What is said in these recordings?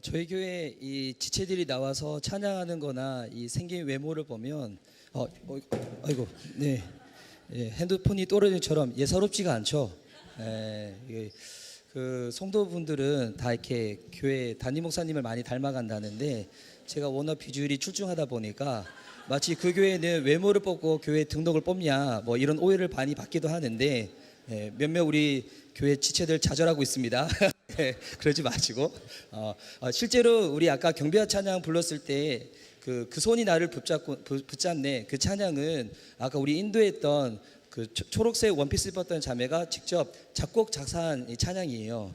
저희 교회 이 지체들이 나와서 찬양하는 거나 이 생긴 외모를 보면 아이고 네 핸드폰이 떨어진처럼 예사롭지가 않죠. 그 성도분들은 다 이렇게 교회 담임 목사님을 많이 닮아간다는데 제가 워낙 비주얼이 출중하다 보니까 마치 그 교회는 외모를 뽑고 교회 등록을 뽑냐 뭐 이런 오해를 많이 받기도 하는데 몇몇 우리 교회 지체들 좌절하고 있습니다. 그러지 마시고 실제로 우리 아까 경배와 찬양 불렀을 때 그 손이 나를 붙잡네 그 찬양은 아까 우리 인도했던 그 초록색 원피스 입었던 자매가 직접 작곡 작사한 이 찬양이에요.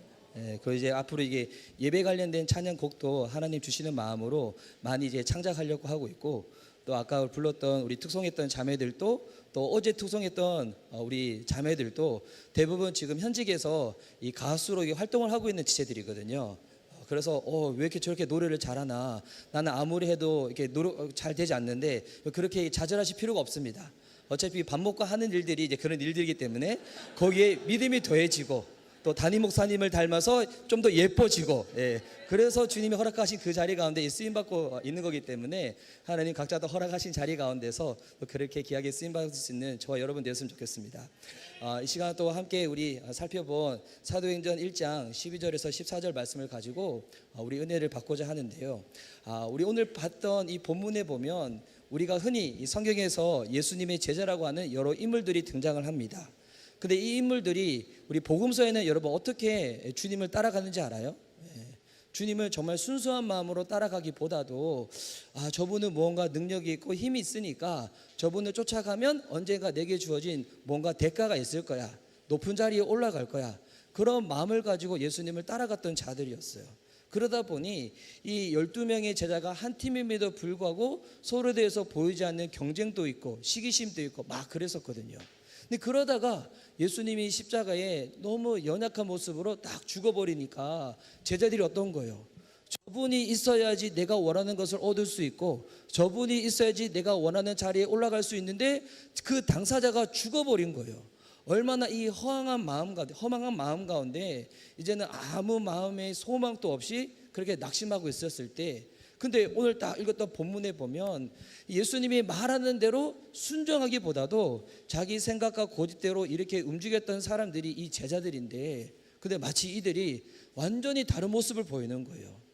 그 이제 앞으로 이게 예배 관련된 찬양곡도 하나님 주시는 마음으로 많이 이제 창작하려고 하고 있고, 또 아까 불렀던 우리 특송했던 자매들도 또 어제 특송했던 우리 자매들도 대부분 지금 현직에서 이 가수로 활동을 하고 있는 지체들이거든요. 그래서 왜 이렇게 저렇게 노래를 잘하나, 나는 아무리 해도 이렇게 잘 되지 않는데 그렇게 좌절하실 필요가 없습니다. 어차피 밥 먹고 하는 일들이 이제 그런 일들이기 때문에 거기에 믿음이 더해지고 또 담임 목사님을 닮아서 좀 더 예뻐지고, 그래서 주님이 허락하신 그 자리 가운데 쓰임받고 있는 거기 때문에 하나님 각자 다 허락하신 자리 가운데서 그렇게 귀하게 쓰임받을 수 있는 저와 여러분 되었으면 좋겠습니다. 이 시간 또 함께 우리 살펴본 사도행전 1장 12절에서 14절 말씀을 가지고 우리 은혜를 받고자 하는데요. 우리 오늘 봤던 이 본문에 보면 우리가 흔히 이 성경에서 예수님의 제자라고 하는 여러 인물들이 등장을 합니다. 근데 이 인물들이 우리 복음서에는 여러분 어떻게 주님을 따라가는지 알아요? 주님을 정말 순수한 마음으로 따라가기보다도 저분은 무언가 능력이 있고 힘이 있으니까 저분을 쫓아가면 언젠가 내게 주어진 뭔가 대가가 있을 거야, 높은 자리에 올라갈 거야, 그런 마음을 가지고 예수님을 따라갔던 자들이었어요. 그러다 보니 이 12명의 제자가 한 팀임에도 불구하고 서로에 대해서 보이지 않는 경쟁도 있고 시기심도 있고 막 그랬었거든요. 근데 그러다가 예수님이 십자가에 너무 연약한 모습으로 딱 죽어버리니까 제자들이 어떤 거예요? 저분이 있어야지 내가 원하는 것을 얻을 수 있고, 저분이 있어야지 내가 원하는 자리에 올라갈 수 있는데 그 당사자가 죽어버린 거예요. 얼마나 이 허망한 마음 가운데 이제는 아무 마음의 소망도 없이 그렇게 낙심하고 있었을 때, 근데 오늘 딱 읽었던 본문에 보면 예수님이 말하는 대로 순종하기보다도 자기 생각과 고집대로 이렇게 움직였던 사람들이 이 제자들인데, 근데 마치 이들이 완전히 다른 모습을 보이는 거예요.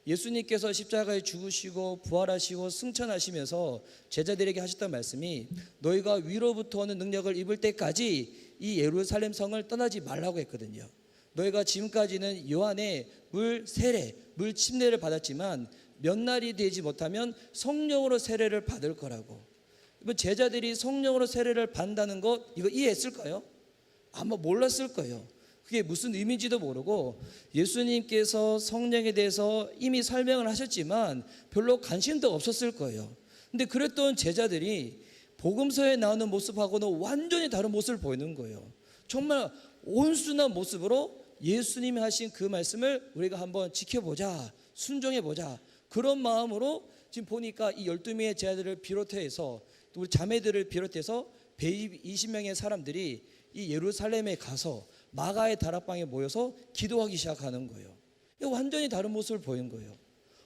예수님께서 십자가에 죽으시고 부활하시고 승천하시면서 제자들에게 하셨던 말씀이 너희가 위로부터 오는 능력을 입을 때까지 이 예루살렘 성을 떠나지 말라고 했거든요. 너희가 지금까지는 요한의 물 세례, 물 침례를 받았지만 몇 날이 되지 못하면 성령으로 세례를 받을 거라고. 제자들이 성령으로 세례를 받는다는 것 이거 이해했을까요? 아마 몰랐을 거예요. 그게 무슨 의미인지도 모르고 예수님께서 성령에 대해서 이미 설명을 하셨지만 별로 관심도 없었을 거예요. 근데 그랬던 제자들이 복음서에 나오는 모습하고는 완전히 다른 모습을 보이는 거예요. 정말 온순한 모습으로 예수님이 하신 그 말씀을 우리가 한번 지켜보자, 순종해보자, 그런 마음으로 지금 보니까 이 12명의 제자들을 비롯해서 우리 자매들을 비롯해서 120명의 사람들이 이 예루살렘에 가서 마가의 다락방에 모여서 기도하기 시작하는 거예요. 완전히 다른 모습을 보인 거예요.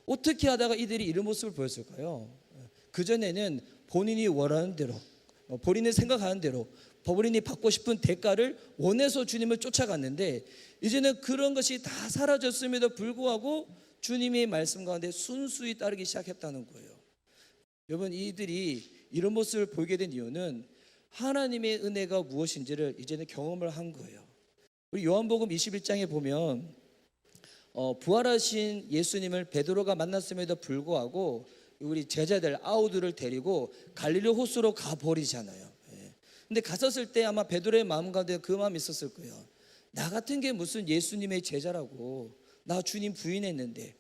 어떻게 하다가 이들이 이런 모습을 보였을까요? 그전에는 본인이 원하는 대로, 본인이 생각하는 대로, 본인이 받고 싶은 대가를 원해서 주님을 쫓아갔는데 이제는 그런 것이 다 사라졌음에도 불구하고 주님의 말씀 가운데 순수히 따르기 시작했다는 거예요. 여러분, 이들이 이런 모습을 보이게 된 이유는 하나님의 은혜가 무엇인지를 이제는 경험을 한 거예요. 우리 요한복음 21장에 보면 부활하신 예수님을 베드로가 만났음에도 불구하고 우리 제자들 아우들을 데리고 갈릴리 호수로 가버리잖아요. 근데 갔었을 때 아마 베드로의 마음 가운데 그 마음이 있었을 거예요. 나 같은 게 무슨 예수님의 제자라고, 나 주님 부인했는데.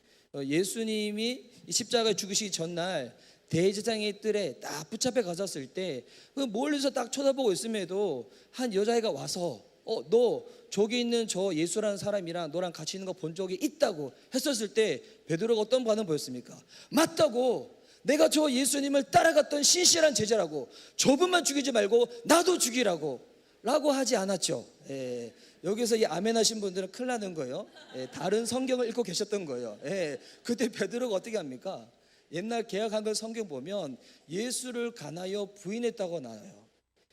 예수님이 십자가에 죽으시기 전날 대제사장의 뜰에 딱 붙잡혀 갔었을 때 멀리서 딱 쳐다보고 있음에도 한 여자애가 와서 너 저기 있는 저 예수라는 사람이랑 너랑 같이 있는 거 본 적이 있다고 했었을 때 베드로가 어떤 반응 보였습니까? 맞다고, 내가 저 예수님을 따라갔던 신실한 제자라고, 저분만 죽이지 말고 나도 죽이라고 라고 하지 않았죠. 예, 여기서 이 아멘 하신 분들은 큰일 나는 거예요. 예, 다른 성경을 읽고 계셨던 거예요. 예, 그때 베드로가 어떻게 합니까? 옛날 개혁한글 성경 보면 예수를 간하여 부인했다고 나와요.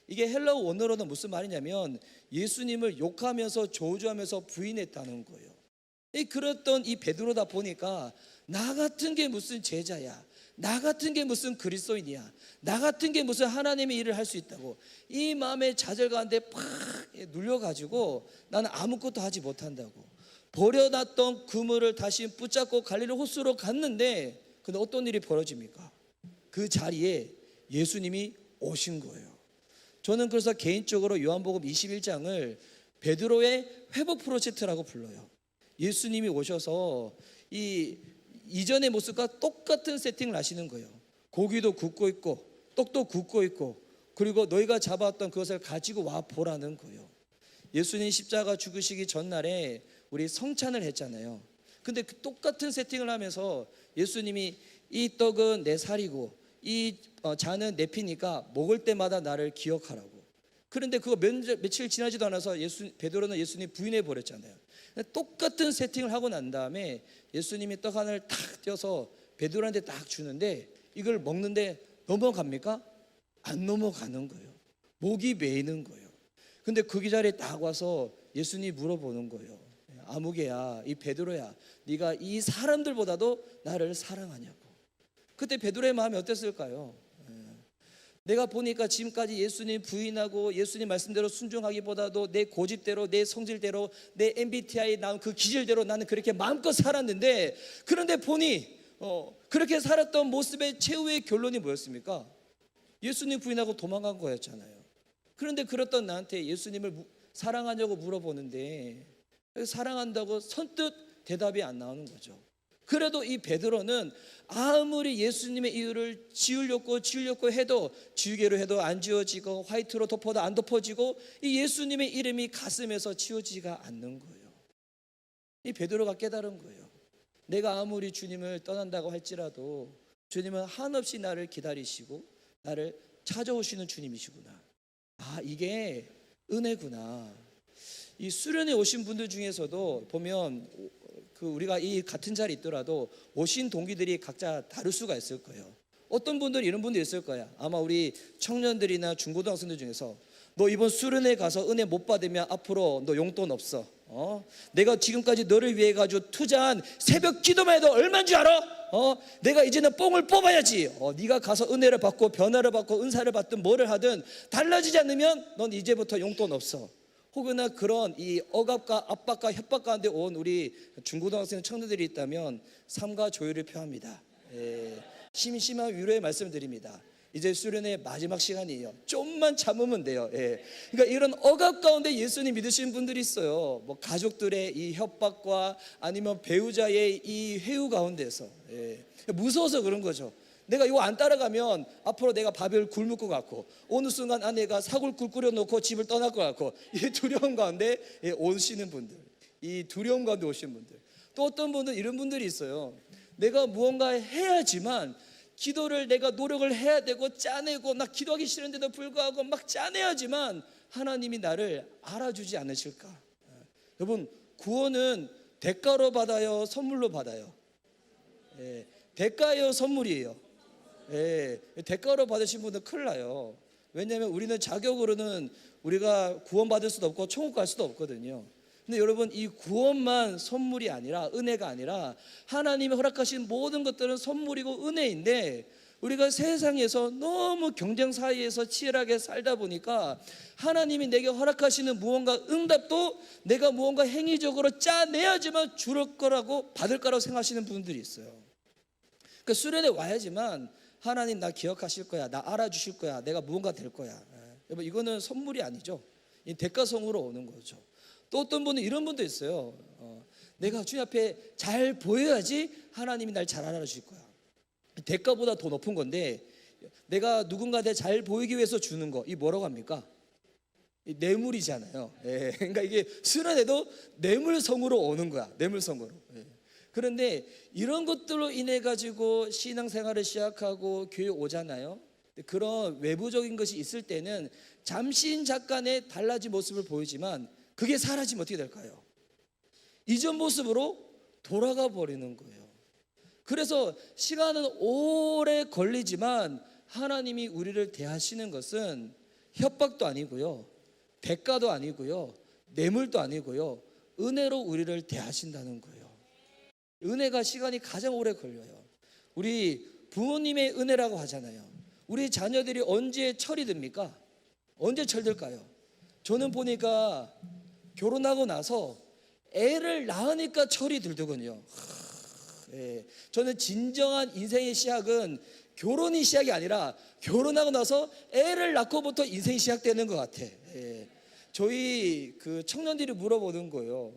이게 헬라어 원어로는 무슨 말이냐면 예수님을 욕하면서 저주하면서 부인했다는 거예요. 그랬던 이 베드로다 보니까 나 같은 게 무슨 제자야, 나 같은 게 무슨 그리스도인이야, 나 같은 게 무슨 하나님의 일을 할 수 있다고 이 마음의 좌절 가운데 팍 눌려가지고 나는 아무것도 하지 못한다고 버려놨던 그물을 다시 붙잡고 갈릴리 호수로 갔는데, 근데 어떤 일이 벌어집니까? 그 자리에 예수님이 오신 거예요. 저는 그래서 개인적으로 요한복음 21장을 베드로의 회복 프로젝트라고 불러요. 예수님이 오셔서 이전의 모습과 똑같은 세팅을 하시는 거예요. 고기도 굽고 있고 떡도 굽고 있고, 그리고 너희가 잡아왔던 그것을 가지고 와 보라는 거예요. 예수님 십자가 죽으시기 전날에 우리 성찬을 했잖아요. 근데 그 똑같은 세팅을 하면서 예수님이 이 떡은 내 살이고 이 잔은 내 피니까 먹을 때마다 나를 기억하라고. 그런데 그거 며칠 지나지도 않아서 베드로는 예수님 부인해 버렸잖아요. 똑같은 세팅을 하고 난 다음에 예수님이 떡 하나를 탁 떼어서 베드로한테 딱 주는데 이걸 먹는데 넘어갑니까? 안 넘어가는 거예요. 목이 메이는 거예요. 근데 그 자리에 딱 와서 예수님이 물어보는 거예요. 아무개야, 이 베드로야, 네가 이 사람들보다도 나를 사랑하냐고. 그때 베드로의 마음이 어땠을까요? 내가 보니까 지금까지 예수님 부인하고 예수님 말씀대로 순종하기보다도 내 고집대로, 내 성질대로, 내 MBTI 나온 그 기질대로 나는 그렇게 마음껏 살았는데, 그런데 보니 그렇게 살았던 모습의 최후의 결론이 뭐였습니까? 예수님 부인하고 도망간 거였잖아요. 그런데 그랬던 나한테 예수님을 사랑하냐고 물어보는데 사랑한다고 선뜻 대답이 안 나오는 거죠. 그래도 이 베드로는 아무리 예수님의 이유를 지우려고 해도 지우개로 해도 안 지워지고 화이트로 덮어도 안 덮어지고 이 예수님의 이름이 가슴에서 지워지지가 않는 거예요. 이 베드로가 깨달은 거예요. 내가 아무리 주님을 떠난다고 할지라도 주님은 한없이 나를 기다리시고 나를 찾아오시는 주님이시구나. 아, 이게 은혜구나. 이 수련회 오신 분들 중에서도 보면 우리가 이 같은 자리에 있더라도 오신 동기들이 각자 다를 수가 있을 거예요. 어떤 분들은 이런 분도 있을 거야. 아마 우리 청년들이나 중고등학생들 중에서 너 이번 수련회 가서 은혜 못 받으면 앞으로 너 용돈 없어. 내가 지금까지 너를 위해 가지고 투자한 새벽 기도만 해도 얼마인 줄 알아? 내가 이제는 뽕을 뽑아야지. 네가 가서 은혜를 받고 변화를 받고 은사를 받든 뭐를 하든 달라지지 않으면 넌 이제부터 용돈 없어. 혹은 그런 이 억압과 압박과 협박 가운데 온 우리 중고등학생 청년들이 있다면 삶과 조율을 표합니다. 심심한 위로의 말씀을 드립니다. 이제 수련의 마지막 시간이에요. 좀만 참으면 돼요. 그러니까 이런 억압 가운데 예수님 믿으시는 분들이 있어요. 뭐 가족들의 이 협박과 아니면 배우자의 이 회유 가운데서 무서워서 그런 거죠. 내가 이거 안 따라가면 앞으로 내가 밥을 굶을 것 같고 어느 순간 아내가 사골국 끓여놓고 집을 떠날 것 같고, 이 두려움 가운데 오시는 분들, 이 두려움 가운데 오시는 분들. 또 어떤 분들은 이런 분들이 있어요. 내가 무언가 해야지만, 기도를 내가 노력을 해야 되고 짜내고 나 기도하기 싫은데도 불구하고 막 짜내야지만 하나님이 나를 알아주지 않으실까. 여러분, 구원은 대가로 받아요, 선물로 받아요? 대가예요, 선물이에요? 대가로 받으신 분들 큰일 나요. 왜냐하면 우리는 자격으로는 우리가 구원받을 수도 없고 천국 갈 수도 없거든요. 근데 여러분, 이 구원만 선물이 아니라, 은혜가 아니라 하나님이 허락하신 모든 것들은 선물이고 은혜인데, 우리가 세상에서 너무 경쟁 사이에서 치열하게 살다 보니까 하나님이 내게 허락하시는 무언가 응답도 내가 무언가 행위적으로 짜내야지만 줄 거라고 받을 거라고 생각하시는 분들이 있어요. 그 수련회 와야지만 하나님 나 기억하실 거야, 나 알아주실 거야, 내가 무언가 될 거야. 여러분, 이거는 선물이 아니죠. 이 대가성으로 오는 거죠. 또 어떤 분은 이런 분도 있어요. 내가 주님 앞에 잘 보여야지 하나님이 날 잘 알아주실 거야. 대가보다 더 높은 건데, 내가 누군가한테 잘 보이기 위해서 주는 거, 이 뭐라고 합니까? 이 뇌물이잖아요. 그러니까 이게 수련회도 뇌물성으로 오는 거야. 뇌물성으로. 그런데 이런 것들로 인해 가지고 신앙생활을 시작하고 교회 오잖아요. 그런 외부적인 것이 있을 때는 잠시 잠깐의 달라진 모습을 보이지만 그게 사라지면 어떻게 될까요? 이전 모습으로 돌아가 버리는 거예요. 그래서 시간은 오래 걸리지만 하나님이 우리를 대하시는 것은 협박도 아니고요, 대가도 아니고요, 뇌물도 아니고요, 은혜로 우리를 대하신다는 거예요. 은혜가 시간이 가장 오래 걸려요. 우리 부모님의 은혜라고 하잖아요. 우리 자녀들이 언제 철이 듭니까? 언제 철들까요? 저는 보니까 결혼하고 나서 애를 낳으니까 철이 들더군요. 예, 저는 진정한 인생의 시작은 결혼이 시작이 아니라 결혼하고 나서 애를 낳고부터 인생이 시작되는 것 같아. 예, 저희 그 청년들이 물어보는 거예요.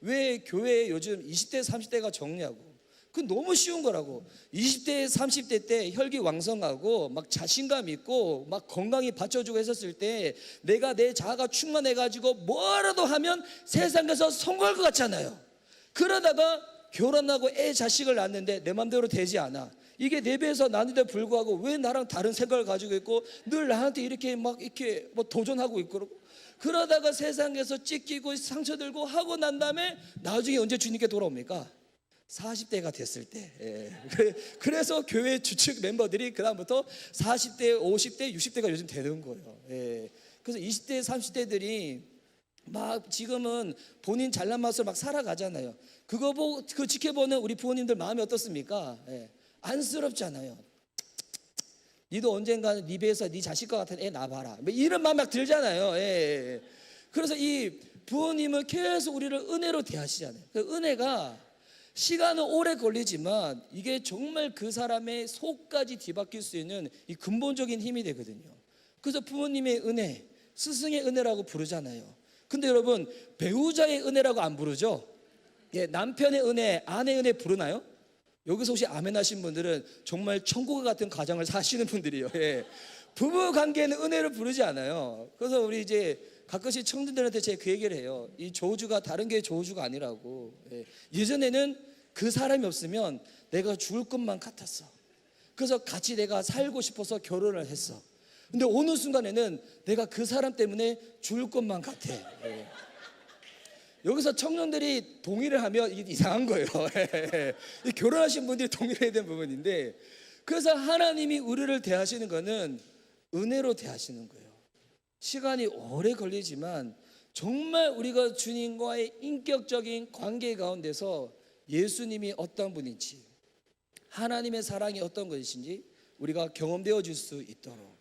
왜 교회에 요즘 20대 30대가 적냐고. 그 너무 쉬운 거라고. 20대 30대 때 혈기왕성하고 막 자신감 있고 막 건강이 받쳐주고 했었을 때 내가 내 자아가 충만해가지고 뭐라도 하면 세상에서 성공할 것 같잖아요. 그러다가 결혼하고 애 자식을 낳는데 내 맘대로 되지 않아. 이게 내 배에서 나는데 불구하고 왜 나랑 다른 생각을 가지고 있고 늘 나한테 이렇게 막 이렇게 뭐 도전하고 있고 그러다가 세상에서 찢기고 상처들고 하고 난 다음에 나중에 언제 주님께 돌아옵니까? 40대가 됐을 때. 예. 그래서 교회 주축 멤버들이 그 다음부터 40대, 50대, 60대가 요즘 되는 거예요. 예. 그래서 20대, 30대들이 막 지금은 본인 잘난 맛을 막 살아가잖아요. 그거 보고 그 지켜보는 우리 부모님들 마음이 어떻습니까? 예. 안쓰럽잖아요. 니도 언젠가는 네 배에서 네 자식 것 같은 애 낳아봐라. 뭐 이런 마음 막 들잖아요. 예. 그래서 이 부모님은 계속 우리를 은혜로 대하시잖아요. 그 은혜가 시간은 오래 걸리지만 이게 정말 그 사람의 속까지 뒤바뀔 수 있는 이 근본적인 힘이 되거든요. 그래서 부모님의 은혜, 스승의 은혜라고 부르잖아요. 근데 여러분, 배우자의 은혜라고 안 부르죠? 예, 남편의 은혜, 아내의 은혜 부르나요? 여기서 혹시 아멘 하신 분들은 정말 천국 같은 가정을 사시는 분들이에요. 예. 부부 관계는 은혜를 부르지 않아요. 그래서 우리 이제 가끔씩 청년들한테 제가 그 얘기를 해요. 이 저주가 다른 게 저주가 아니라고. 예. 예전에는 그 사람이 없으면 내가 죽을 것만 같았어. 그래서 같이 내가 살고 싶어서 결혼을 했어. 근데 어느 순간에는 내가 그 사람 때문에 죽을 것만 같아. 예. 여기서 청년들이 동의를 하면 이게 이상한 거예요. 결혼하신 분들이 동의를 해야 되는 부분인데, 그래서 하나님이 우리를 대하시는 거는 은혜로 대하시는 거예요. 시간이 오래 걸리지만 정말 우리가 주님과의 인격적인 관계 가운데서 예수님이 어떤 분인지, 하나님의 사랑이 어떤 것인지 우리가 경험되어 줄 수 있도록.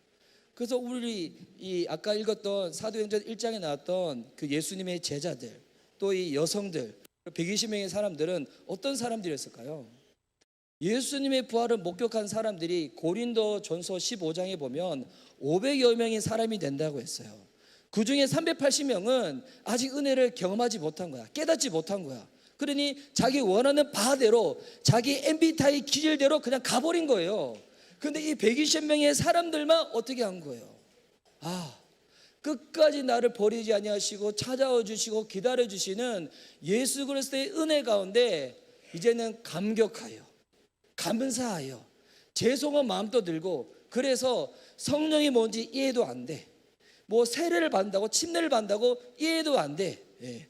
그래서 우리 이 아까 읽었던 사도행전 1장에 나왔던 그 예수님의 제자들, 또 이 여성들 120명의 사람들은 어떤 사람들이었을까요? 예수님의 부활을 목격한 사람들이 고린도 전서 15장에 보면 500여 명의 사람이 된다고 했어요. 그 중에 380명은 아직 은혜를 경험하지 못한 거야. 깨닫지 못한 거야. 그러니 자기 원하는 바대로 자기 MBTI 기질대로 그냥 가버린 거예요. 근데 이 120명의 사람들만 어떻게 한 거예요? 끝까지 나를 버리지 아니하시고 찾아와 주시고 기다려 주시는 예수 그리스도의 은혜 가운데 이제는 감격하여, 감사하여, 죄송한 마음도 들고, 그래서 성령이 뭔지 이해도 안 돼. 뭐 세례를 받는다고, 침례를 받는다고 이해도 안 돼. 예.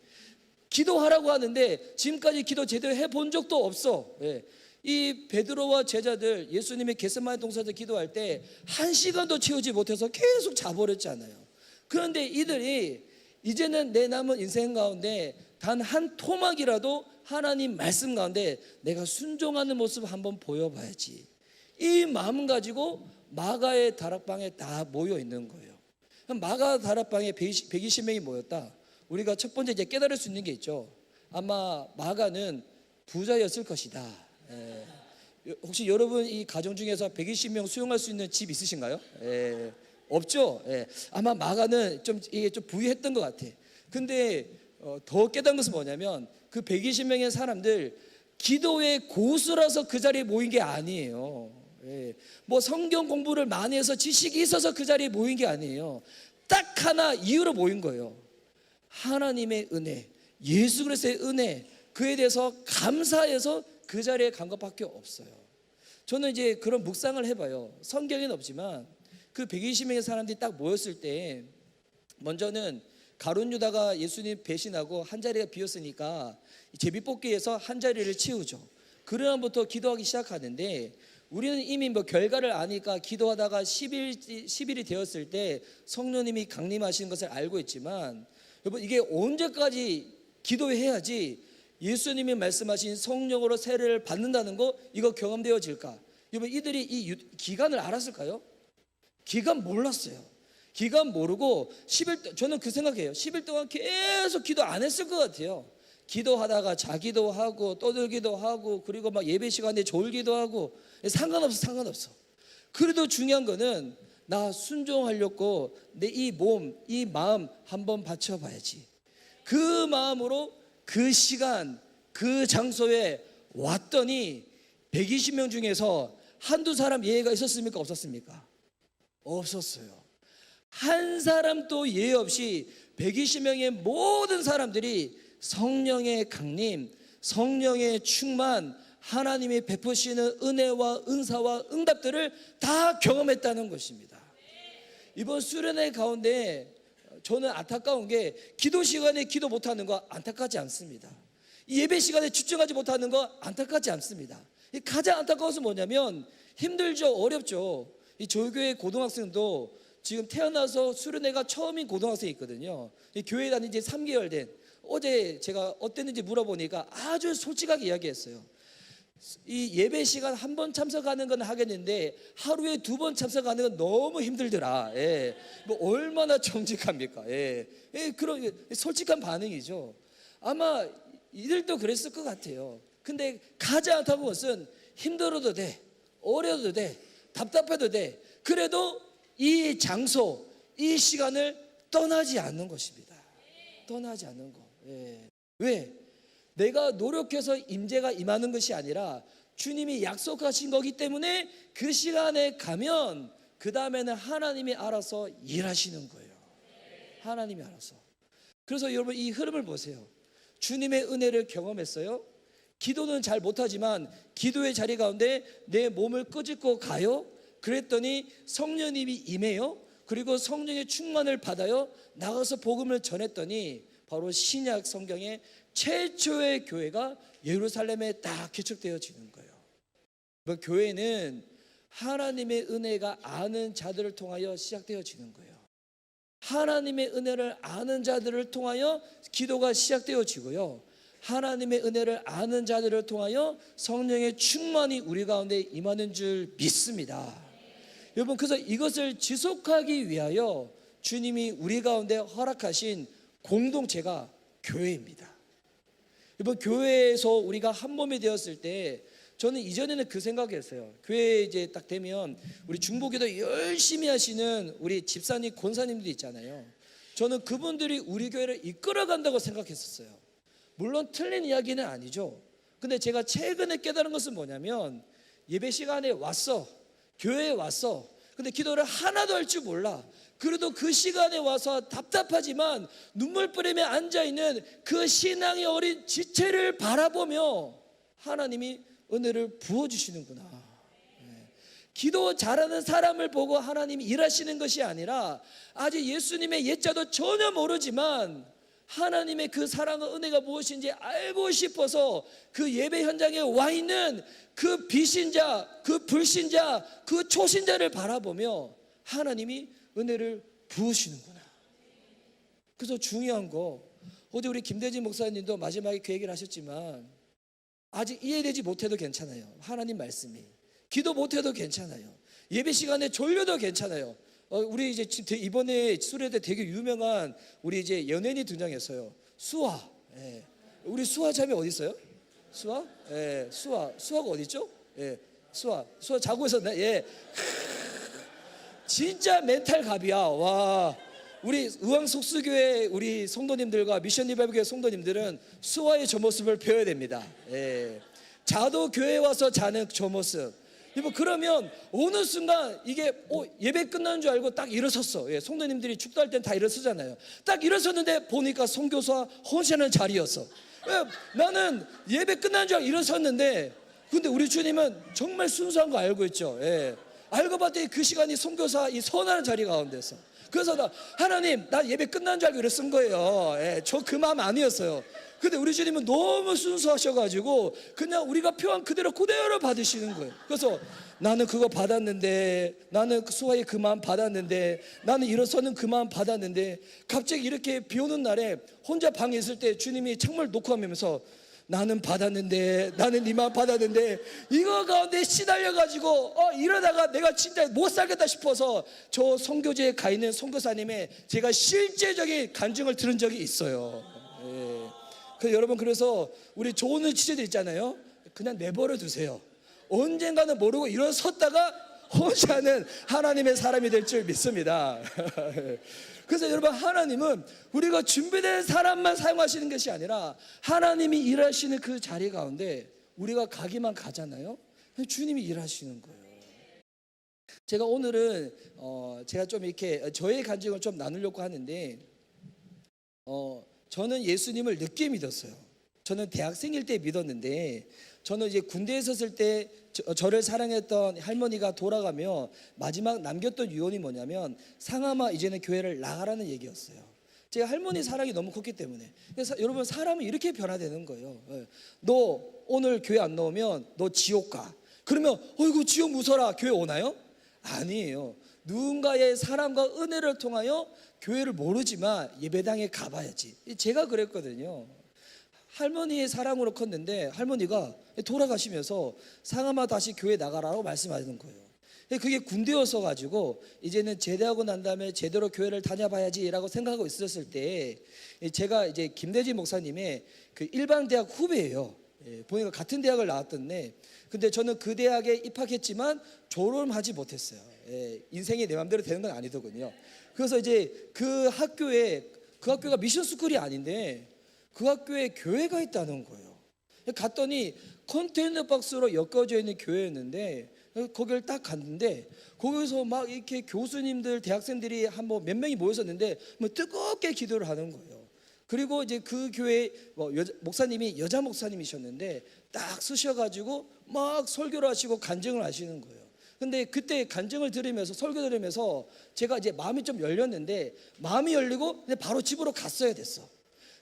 기도하라고 하는데 지금까지 기도 제대로 해본 적도 없어. 예. 이 베드로와 제자들 예수님의 겟세마네 동산에서 기도할 때 1시간도 채우지 못해서 계속 자버렸잖아요. 그런데 이들이 이제는 내 남은 인생 가운데 단 한 토막이라도 하나님 말씀 가운데 내가 순종하는 모습 한번 보여봐야지, 이 마음 가지고 마가의 다락방에 다 모여 있는 거예요. 마가 다락방에 120명이 모였다. 우리가 첫 번째 이제 깨달을 수 있는 게 있죠. 아마 마가는 부자였을 것이다. 예. 혹시 여러분 이 가정 중에서 120명 수용할 수 있는 집 있으신가요? 예. 없죠. 예. 아마 마가는 이게 좀 부유했던 것 같아. 근데 더 깨달은 것은 뭐냐면 그 120명의 사람들 기도의 고수라서 그 자리에 모인 게 아니에요. 예. 뭐 성경 공부를 많이 해서 지식이 있어서 그 자리에 모인 게 아니에요. 딱 하나 이유로 모인 거예요. 하나님의 은혜, 예수 그리스도의 은혜, 그에 대해서 감사해서 그 자리에 간 것밖에 없어요. 저는 이제 그런 묵상을 해봐요. 성경에는 없지만 그 120명의 사람들이 딱 모였을 때 먼저는 가룟 유다가 예수님 배신하고 한 자리가 비었으니까 제비뽑기에서 한 자리를 채우죠. 그날부터 기도하기 시작하는데, 우리는 이미 뭐 결과를 아니까 기도하다가 10일이 되었을 때 성령님이 강림하시는 것을 알고 있지만, 여러분 이게 언제까지 기도해야지 예수님이 말씀하신 성령으로 세례를 받는다는 거, 이거 경험되어질까? 여러분 이들이 이 기간을 알았을까요? 기간 몰랐어요. 기간 모르고 10일, 저는 그 생각해요. 10일 동안 계속 기도 안 했을 것 같아요. 기도하다가 자기도 하고 떠들기도 하고, 그리고 막 예배 시간에 졸기도 하고, 상관없어. 그래도 중요한 거는 나 순종하려고 내 이 몸, 이 마음 한번 바쳐봐야지. 그 마음으로 그 시간, 그 장소에 왔더니 120명 중에서 한두 사람 예외가 있었습니까? 없었습니까? 없었어요. 한 사람도 예외 없이 120명의 모든 사람들이 성령의 강림, 성령의 충만, 하나님이 베푸시는 은혜와 은사와 응답들을 다 경험했다는 것입니다. 이번 수련회 가운데 저는 안타까운 게, 기도 시간에 기도 못하는 거 안타깝지 않습니다. 예배 시간에 집중하지 못하는 거 안타깝지 않습니다. 가장 안타까운 것은 뭐냐면, 힘들죠, 어렵죠. 이 저희 고등학생도 지금 태어나서 수련회가 처음인 고등학생이 있거든요. 교회 다닌 지 3개월 된, 어제 제가 어땠는지 물어보니까 아주 솔직하게 이야기했어요. 이 예배 시간 한 번 참석하는 건 하겠는데 하루에 2번 참석하는 건 너무 힘들더라. 예. 뭐 얼마나 정직합니까? 예. 예, 그런 솔직한 반응이죠. 아마 이들도 그랬을 것 같아요. 근데 가장 안타까운 것은, 힘들어도 돼, 어려워도 돼, 답답해도 돼, 그래도 이 장소, 이 시간을 떠나지 않는 것입니다. 떠나지 않는 거. 예. 왜? 내가 노력해서 임재가 임하는 것이 아니라 주님이 약속하신 거기 때문에 그 시간에 가면 그 다음에는 하나님이 알아서 일하시는 거예요. 하나님이 알아서. 그래서 여러분 이 흐름을 보세요. 주님의 은혜를 경험했어요. 기도는 잘 못하지만 기도의 자리 가운데 내 몸을 끄집고 가요. 그랬더니 성령님이 임해요. 그리고 성령의 충만을 받아요. 나가서 복음을 전했더니 바로 신약 성경에 최초의 교회가 예루살렘에 딱 개척되어지는 거예요. 교회는 하나님의 은혜가 아는 자들을 통하여 시작되어지는 거예요. 하나님의 은혜를 아는 자들을 통하여 기도가 시작되어지고요, 하나님의 은혜를 아는 자들을 통하여 성령의 충만이 우리 가운데 임하는 줄 믿습니다. 여러분, 그래서 이것을 지속하기 위하여 주님이 우리 가운데 허락하신 공동체가 교회입니다. 이번 교회에서 우리가 한 몸이 되었을 때, 저는 이전에는 그 생각이었어요. 교회에 이제 딱 되면 우리 중보기도 열심히 하시는 우리 집사님, 권사님들이 있잖아요. 저는 그분들이 우리 교회를 이끌어간다고 생각했었어요. 물론 틀린 이야기는 아니죠. 근데 제가 최근에 깨달은 것은 뭐냐면, 예배 시간에 왔어, 교회에 왔어, 근데 기도를 하나도 할 줄 몰라. 그래도 그 시간에 와서 답답하지만 눈물 뿌리며 앉아있는 그 신앙의 어린 지체를 바라보며 하나님이 은혜를 부어주시는구나. 기도 잘하는 사람을 보고 하나님이 일하시는 것이 아니라, 아직 예수님의 옛자도 전혀 모르지만 하나님의 그 사랑과 은혜가 무엇인지 알고 싶어서 그 예배 현장에 와 있는 그 비신자, 그 불신자, 그 초신자를 바라보며 하나님이 은혜를 부으시는구나. 그래서 중요한 거, 어제 우리 김대진 목사님도 마지막에 그 얘기를 하셨지만, 아직 이해되지 못해도 괜찮아요. 하나님 말씀이. 기도 못해도 괜찮아요. 예배 시간에 졸려도 괜찮아요. 우리 이제 이번에 수련회 때 되게 유명한 우리 이제 연예인이 등장했어요. 수아. 예. 우리 수아 자매 어디 있어요? 수아? 예. 수아가 어디 있죠? 예. 수아 자고 있었네. 예. 진짜 멘탈 갑이야. 와. 우리 의왕속수교회 우리 성도님들과 미션 리바이벌 성도님들은 수아의 저 모습을 배워야 됩니다. 예. 자도 교회 와서 자는 저 모습. 그러면 어느 순간 이게 예배 끝나는 줄 알고 딱 일어섰어. 예, 성도님들이 축도할 땐 다 일어서잖아요. 딱 일어섰는데 보니까 선교사 헌신하는 자리였어. 예, 나는 예배 끝나는 줄 알고 일어섰는데, 근데 우리 주님은 정말 순수한 거 알고 있죠. 예. 알고 봤더니 그 시간이 선교사 이 선하는 자리 가운데서. 그래서 나 하나님 나 예배 끝난 줄 알고 이랬은 거예요. 예, 저 그 마음 아니었어요. 근데 우리 주님은 너무 순수하셔가지고 그냥 우리가 표한 그대로 받으시는 거예요. 그래서 나는 그거 받았는데, 나는 수아의 그 마음 받았는데, 나는 일어서는 그 마음 받았는데, 갑자기 이렇게 비 오는 날에 혼자 방에 있을 때 주님이 창문을 놓고 하면서 나는 받았는데, 나는 네 마음 받았는데, 이거 가운데 시달려가지고 이러다가 내가 진짜 못 살겠다 싶어서 저 선교지에 가 있는 선교사님의 제가 실제적인 간증을 들은 적이 있어요. 예. 여러분, 그래서 우리 좋은 지체들 있잖아요. 그냥 내버려 두세요. 언젠가는 모르고 일어섰다가 혼자는 하나님의 사람이 될 줄 믿습니다. 그래서 여러분, 하나님은 우리가 준비된 사람만 사용하시는 것이 아니라 하나님이 일하시는 그 자리 가운데 우리가 가기만 가잖아요. 주님이 일하시는 거예요. 제가 오늘은 제가 좀 이렇게 저의 간증을 좀 나누려고 하는데, 저는 예수님을 늦게 믿었어요. 저는 대학생일 때 믿었는데, 저는 이제 군대에 있었을 때 저를 사랑했던 할머니가 돌아가며 마지막 남겼던 유언이 뭐냐면, 상암아 이제는 교회를 나가라는 얘기였어요. 제가 할머니 사랑이 너무 컸기 때문에. 그래서 여러분, 사람은 이렇게 변화되는 거예요. 너 오늘 교회 안 나오면 너 지옥 가. 그러면 어이구 지옥 무서라 교회 오나요? 아니에요. 누군가의 사랑과 은혜를 통하여 교회를 모르지만 예배당에 가봐야지. 제가 그랬거든요. 할머니의 사랑으로 컸는데 할머니가 돌아가시면서 상암아 다시 교회 나가라고 말씀하시는 거예요. 그게 군대여서 가지고 이제는 제대하고 난 다음에 제대로 교회를 다녀봐야지라고 생각하고 있었을 때, 제가 이제 김대진 목사님의 그 일반 대학 후배예요. 보니까 같은 대학을 나왔던데, 근데 저는 그 대학에 입학했지만 졸업하지 못했어요. 인생이 내 마음대로 되는 건 아니더군요. 그래서 이제 그 학교가 미션 스쿨이 아닌데 그 교회에 교회가 있다는 거예요. 갔더니 컨테이너 박스로 엮어져 있는 교회였는데, 거기를 딱 갔는데 거기서 막 이렇게 교수님들, 대학생들이 한 몇 명이 모였었는데 뜨겁게 기도를 하는 거예요. 그리고 이제 그 교회 목사님이 여자 목사님이셨는데 딱 쓰셔가지고 막 설교를 하시고 간증을 하시는 거예요. 근데 그때 간증을 들으면서, 설교 들으면서 제가 이제 마음이 좀 열렸는데, 마음이 열리고 바로 집으로 갔어야 됐어.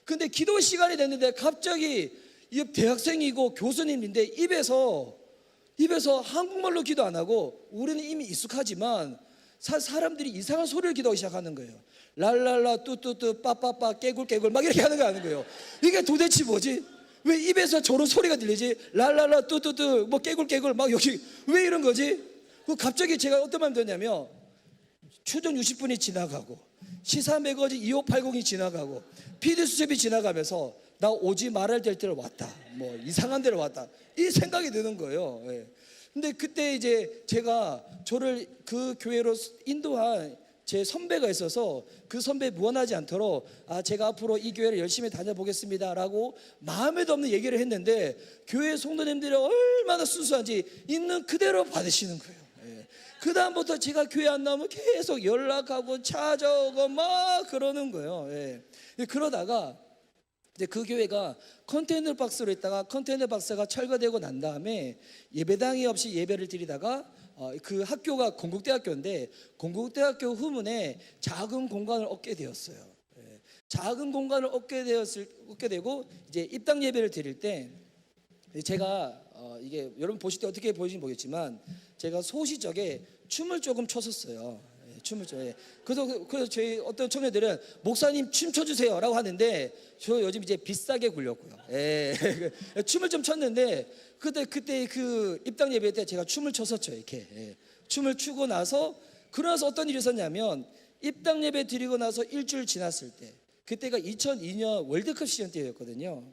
근데 기도 시간이 됐는데 갑자기 이 대학생이고 교수님인데 입에서 한국말로 기도 안 하고, 우리는 이미 익숙하지만 사람들이 이상한 소리를 기도하기 시작하는 거예요. 랄랄라 뚜뚜뚜 빠빠빠 깨굴깨굴 막 이렇게 하는 거예요. 이게 도대체 뭐지? 왜 입에서 저런 소리가 들리지? 랄랄라 뚜뚜뚜 뭐 깨굴깨굴 막 여기 왜 이런 거지? 갑자기 제가 어떤 마음이 드냐면, 추정 60분이 지나가고 시사 매거진 2580이 지나가고 PD수첩이 지나가면서 나 오지 말아야 될 때를 왔다, 뭐 이상한 데를 왔다, 이 생각이 드는 거예요. 근데 그때 이제 제가 저를 그 교회로 인도한 제 선배가 있어서 그 선배 무언하지 않도록 제가 앞으로 이 교회를 열심히 다녀보겠습니다 라고 마음에도 없는 얘기를 했는데, 교회 성도님들이 얼마나 순수한지 있는 그대로 받으시는 거예요. 그 다음부터 제가 교회 안 나오면 계속 연락하고 찾아오고 막 그러는 거예요. 그러다가 이제 그 교회가 컨테이너 박스로 있다가 컨테이너 박스가 철거되고 난 다음에 예배당이 없이 예배를 드리다가 그 학교가 건국대학교인데 건국대학교 후문에 작은 공간을 얻게 되었어요. 작은 공간을 얻게 되고 이제 입당 예배를 드릴 때, 제가 이게 여러분 보실 때 어떻게 보이는지 모르겠지만 제가 소시적에 춤을 조금 췄었어요. 춤을 춰요. 그래서 저희 어떤 청년들은 목사님 춤 춰주세요 라고 하는데, 저 요즘 이제 비싸게 굴렸고요. 춤을 좀 췄는데, 그때 그 입당 예배 때 제가 춤을 췄었죠. 이렇게 춤을 추고 나서, 그러나서 어떤 일이 있었냐면, 입당 예배 드리고 나서 일주일 지났을 때, 그때가 2002년 월드컵 시즌 때였거든요.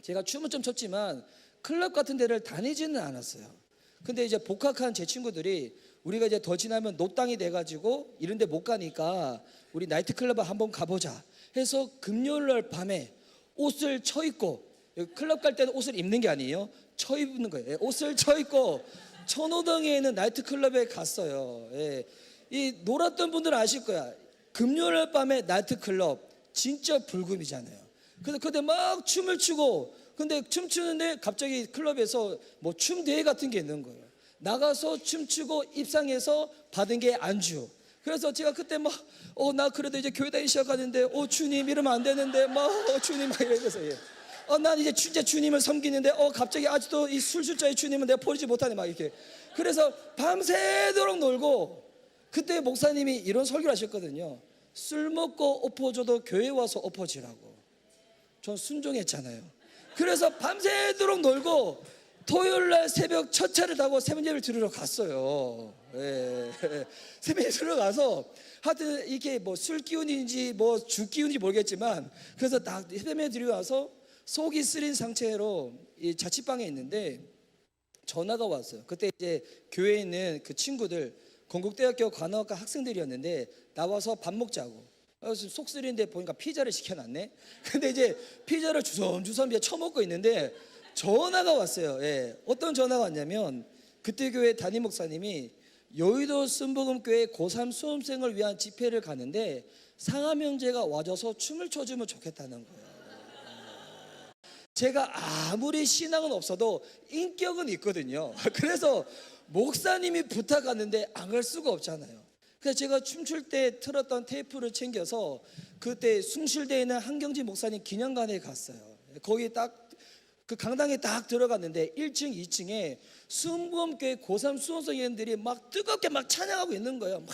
제가 춤은 좀 췄지만 클럽 같은 데를 다니지는 않았어요. 근데 이제 복학한 제 친구들이 우리가 이제 더 지나면 노땅이 돼가지고 이런 데 못 가니까 우리 나이트클럽을 한번 가보자 해서 금요일 날 밤에 옷을 쳐입고, 클럽 갈 때는 옷을 입는 게 아니에요, 쳐입는 거예요. 옷을 쳐입고 천호동에 있는 나이트클럽에 갔어요. 이 놀았던 분들은 아실 거야. 금요일 날 밤에 나이트클럽 진짜 불금이잖아요. 그래서 그때 막 춤을 추고, 근데 춤추는데 갑자기 클럽에서 뭐 춤 대회 같은 게 있는 거예요. 나가서 춤추고 입상해서 받은 게 안주. 그래서 제가 그때 막 나 그래도 이제 교회 다니기 시작하는데 주님 이러면 안 되는데 주님 막 이러면서 난 이제 진짜 주님을 섬기는데 갑자기 아직도 이 술술자의 주님은 내가 버리지 못하네 막 이렇게. 그래서 밤새도록 놀고, 그때 목사님이 이런 설교를 하셨거든요. 술 먹고 엎어져도 교회 와서 엎어지라고. 전 순종했잖아요. 그래서 밤새도록 놀고 토요일날 새벽 첫 차를 타고 새벽예배를 들으러 갔어요. 새벽예배 들으러 가서 하여튼 이게 뭐 술 기운인지 뭐 죽 기운인지 모르겠지만, 그래서 딱 새벽예배 드리고 와서 속이 쓰린 상태로 이 자취방에 있는데 전화가 왔어요. 그때 이제 교회에 있는 그 친구들, 건국대학교 관악과 학생들이었는데 나와서 밥 먹자고. 그래서 속 쓰린데 보니까 피자를 시켜놨네. 근데 이제 피자를 주섬주섬 이제 처먹고 있는데 전화가 왔어요. 어떤 전화가 왔냐면, 그때 교회 담임 목사님이 여의도 순복음교회 고3 수험생을 위한 집회를 가는데 상암 형제가 와줘서 춤을 춰주면 좋겠다는 거예요. 제가 아무리 신앙은 없어도 인격은 있거든요. 그래서 목사님이 부탁하는데 안 갈 수가 없잖아요. 그래서 제가 춤출 때 틀었던 테이프를 챙겨서 그때 숭실대에 있는 한경진 목사님 기념관에 갔어요. 거기 딱 그 강당에 딱 들어갔는데 1층, 2층에 순복음교회 고3 수험생들이 막 뜨겁게 막 찬양하고 있는 거예요.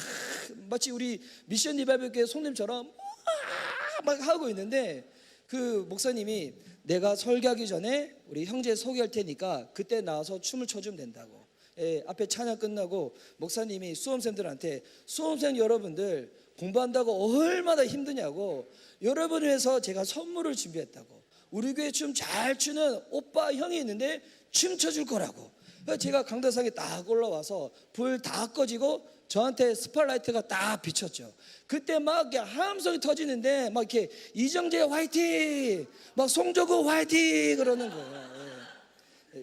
마치 우리 미션 리바이벌교회 손님처럼 막 하고 있는데, 그 목사님이 내가 설교하기 전에 우리 형제 소개할 테니까 그때 나와서 춤을 춰주면 된다고. 앞에 찬양 끝나고 목사님이 수험생들한테, 수험생 여러분들 공부한다고 얼마나 힘드냐고, 여러분을 위해서 제가 선물을 준비했다고. 우리 교회 춤 잘 추는 오빠 형이 있는데 춤춰줄 거라고. 제가 강대상에 딱 올라와서 불 다 꺼지고 저한테 스팟라이트가 딱 비쳤죠. 그때 막 함성이 터지는데 막 이렇게 이정재 화이팅, 막 송조구 화이팅 그러는 거예요.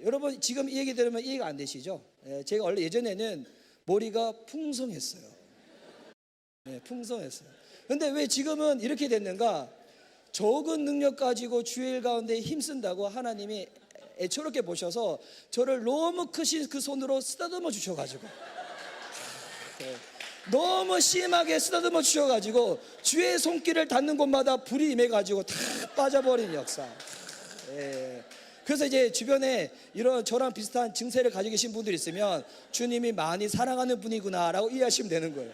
여러분 지금 이 얘기 들으면 이해가 안 되시죠? 제가 원래 예전에는 머리가 풍성했어요. 풍성했어요. 근데 왜 지금은 이렇게 됐는가? 적은 능력 가지고 주일 가운데 힘쓴다고 하나님이 애처롭게 보셔서 저를 너무 크신 그 손으로 쓰다듬어 주셔가지고, 너무 심하게 쓰다듬어 주셔가지고 주의 손길을 닿는 곳마다 불이 임해가지고 다 빠져버린 역사. 그래서 이제 주변에 이런 저랑 비슷한 증세를 가지고 계신 분들이 있으면 주님이 많이 사랑하는 분이구나 라고 이해하시면 되는 거예요.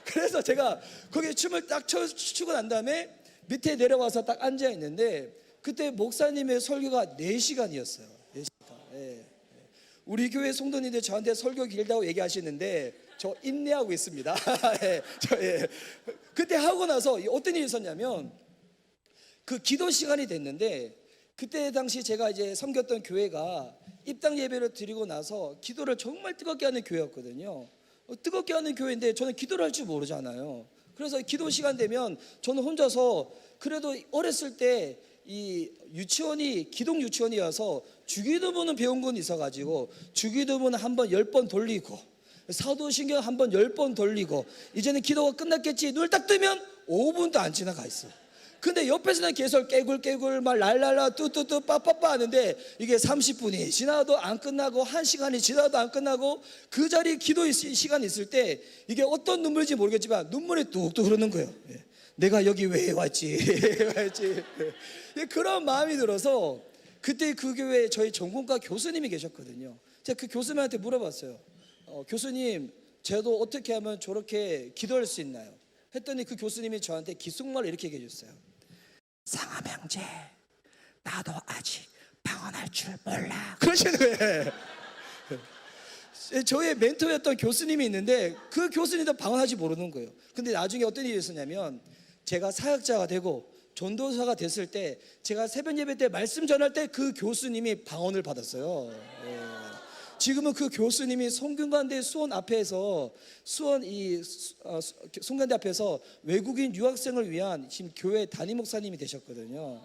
그래서 제가 거기에 춤을 딱 추고 난 다음에 밑에 내려와서 딱 앉아 있는데, 그때 목사님의 설교가 4시간이었어요. 4시간. 우리 교회 성도님들 저한테 설교 길다고 얘기하시는데 저 인내하고 있습니다. 그때 하고 나서 어떤 일이 있었냐면, 그 기도 시간이 됐는데, 그때 당시 제가 이제 섬겼던 교회가 입당 예배를 드리고 나서 기도를 정말 뜨겁게 하는 교회였거든요. 뜨겁게 하는 교회인데 저는 기도를 할 줄 모르잖아요. 그래서 기도 시간 되면 저는 혼자서, 그래도 어렸을 때 이 유치원이 기독 유치원이어서 주기도문은 배운 건 있어가지고 주기도문 한번 10번 돌리고 사도신경 한번 10번 돌리고 이제는 기도가 끝났겠지, 눈을 딱 뜨면 5분도 안 지나가 있어. 근데 옆에서는 계속 깨굴깨굴 막 랄랄라 뚜뚜뚜 빠빠빠 하는데 이게 30분이 지나도 안 끝나고 1시간이 지나도 안 끝나고, 그 자리에 기도 시간이 있을 때 이게 어떤 눈물인지 모르겠지만 눈물이 뚝뚝 흐르는 거예요. 내가 여기 왜 왔지? 그런 마음이 들어서 그때 그 교회에 저희 전공과 교수님이 계셨거든요. 제가 그 교수님한테 물어봤어요. 교수님, 저도 어떻게 하면 저렇게 기도할 수 있나요? 했더니 그 교수님이 저한테 기숙말로 이렇게 얘기해 줬어요. 상암 형제, 나도 아직 방언할 줄 몰라. 그러시는 거예요. 저의 멘토였던 교수님이 있는데 그 교수님도 방언하지 모르는 거예요. 근데 나중에 어떤 일이 있었냐면, 제가 사역자가 되고 전도사가 됐을 때 제가 새벽 예배 때 말씀 전할 때 그 교수님이 방언을 받았어요. 지금은 그 교수님이 성균관대 수원 앞에서 성균관대 앞에서 외국인 유학생을 위한 지금 교회 담임 목사님이 되셨거든요.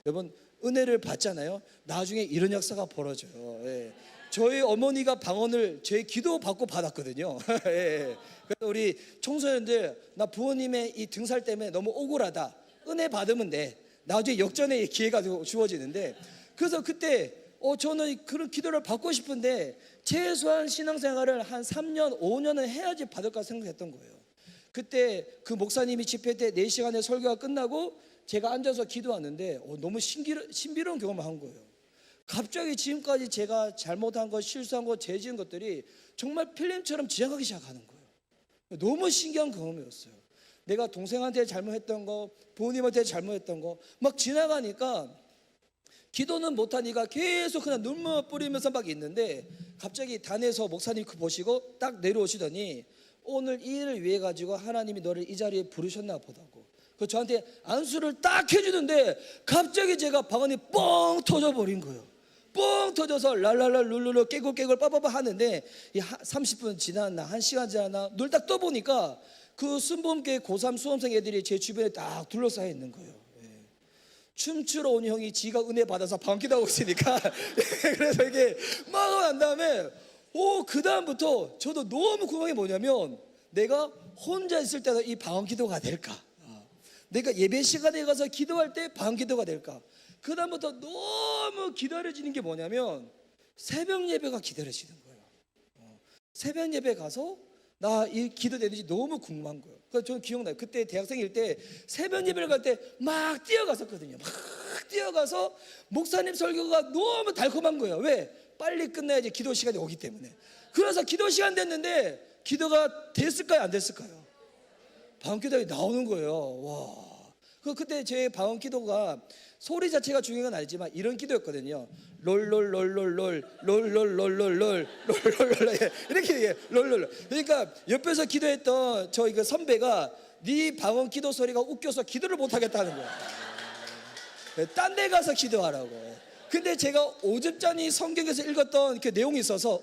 여러분 은혜를 받잖아요. 나중에 이런 역사가 벌어져요. 저희 어머니가 방언을 제 기도 받고 받았거든요. 그래서 우리 청소년들, 나 부모님의 이 등살 때문에 너무 억울하다, 은혜 받으면 돼. 나중에 역전의 기회가 주어지는데, 그래서 그때 저는 그런 기도를 받고 싶은데 최소한 신앙생활을 한 3년, 5년은 해야지 받을까 생각했던 거예요. 그때 그 목사님이 집회 때 4시간의 설교가 끝나고 제가 앉아서 기도하는데 너무 신비로운 경험을 한 거예요. 갑자기 지금까지 제가 잘못한 것, 실수한 것, 죄 지은 것들이 정말 필름처럼 지나가기 시작하는 거예요. 너무 신기한 경험이었어요. 내가 동생한테 잘못했던 거, 부모님한테 잘못했던 거 막 지나가니까 기도는 못하니까 계속 그냥 눈물 뿌리면서 막 있는데 갑자기 단에서 목사님 그 보시고 딱 내려오시더니 오늘 이 일을 위해 가지고 하나님이 너를 이 자리에 부르셨나 보다고. 그 저한테 안수를 딱 해주는데 갑자기 제가 방언이 뻥 터져버린 거예요. 뻥 터져서 랄랄라 룰루루 깨굴깨굴 빠빠빠 하는데 30분 지났나 1시간 지났나 눈을 딱 떠보니까 그 순복음교회 고3 수험생 애들이 제 주변에 딱 둘러싸여 있는 거예요. 춤추러 온 형이 지가 은혜 받아서 방귀다고 있으니까 그래서 이게 막 난 다음에 그 다음부터 저도 너무 궁금한 게 뭐냐면 내가 혼자 있을 때도 이 방언기도가 될까? 내가 예배 시간에 가서 기도할 때 방언기도가 될까? 그 다음부터 너무 기다려지는 게 뭐냐면 새벽 예배가 기다려지는 거예요. 새벽 예배 가서 나 이 기도되는지 너무 궁금한 거예요. 그래서 저는 기억나요. 그때 대학생일 때 새벽 예배를 갈 때 막 뛰어갔었거든요. 막 뛰어가서 목사님 설교가 너무 달콤한 거예요. 왜? 빨리 끝나야지 기도 시간이 오기 때문에. 그래서 기도 시간 됐는데 기도가 됐을까요? 안 됐을까요? 방언기도가 나오는 거예요. 와. 그때 제 방언기도가 소리 자체가 중요한 건 아니지만 이런 기도였거든요. 롤롤롤롤롤 롤롤롤롤롤 롤롤롤 이렇게 롤롤롤. 그러니까 옆에서 기도했던 저희 그 선배가 네 방언기도 소리가 웃겨서 기도를 못 하겠다는 거야. 딴 데 가서 기도하라고. 근데 제가 5집자니 성경에서 읽었던 그 내용이 있어서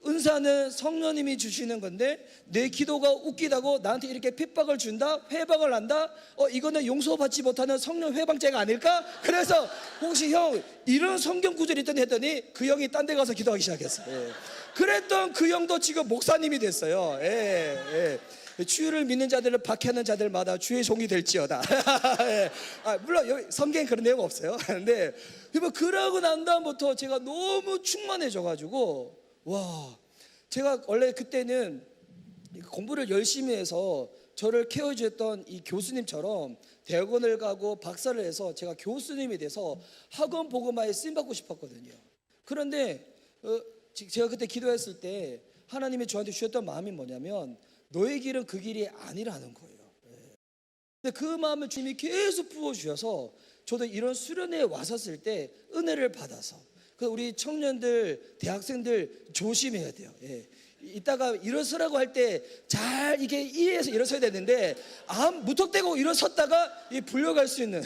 은사는 성령님이 주시는 건데 내 기도가 웃기다고 나한테 이렇게 핍박을 준다? 회방을 한다? 이거는 용서받지 못하는 성령 회방죄가 아닐까? 그래서 혹시 형 이런 성경 구절이 있더니 했더니 그 형이 딴 데 가서 기도하기 시작했어요. 그랬던 그 형도 지금 목사님이 됐어요. 주를 믿는 자들을 박해하는 자들마다 주의 종이 될지어다. 물론 여기 성경에 그런 내용 없어요. 근데 그러고 난 다음부터 제가 너무 충만해져가지고 와, 제가 원래 그때는 공부를 열심히 해서 저를 케어해줬던 이 교수님처럼 대학원을 가고 박사를 해서 제가 교수님이 돼서 학원 복음화에 쓰임받고 싶었거든요. 그런데 제가 그때 기도했을 때 하나님이 저한테 주셨던 마음이 뭐냐면 너의 길은 그 길이 아니라는 거예요. 근데 그 마음을 주님이 계속 부어주셔서 저도 이런 수련회에 왔었을 때 은혜를 받아서 우리 청년들, 대학생들 조심해야 돼요. 이따가 일어서라고 할 때 잘 이게 이해해서 일어서야 되는데 무턱대고 일어섰다가 불려갈 수 있는.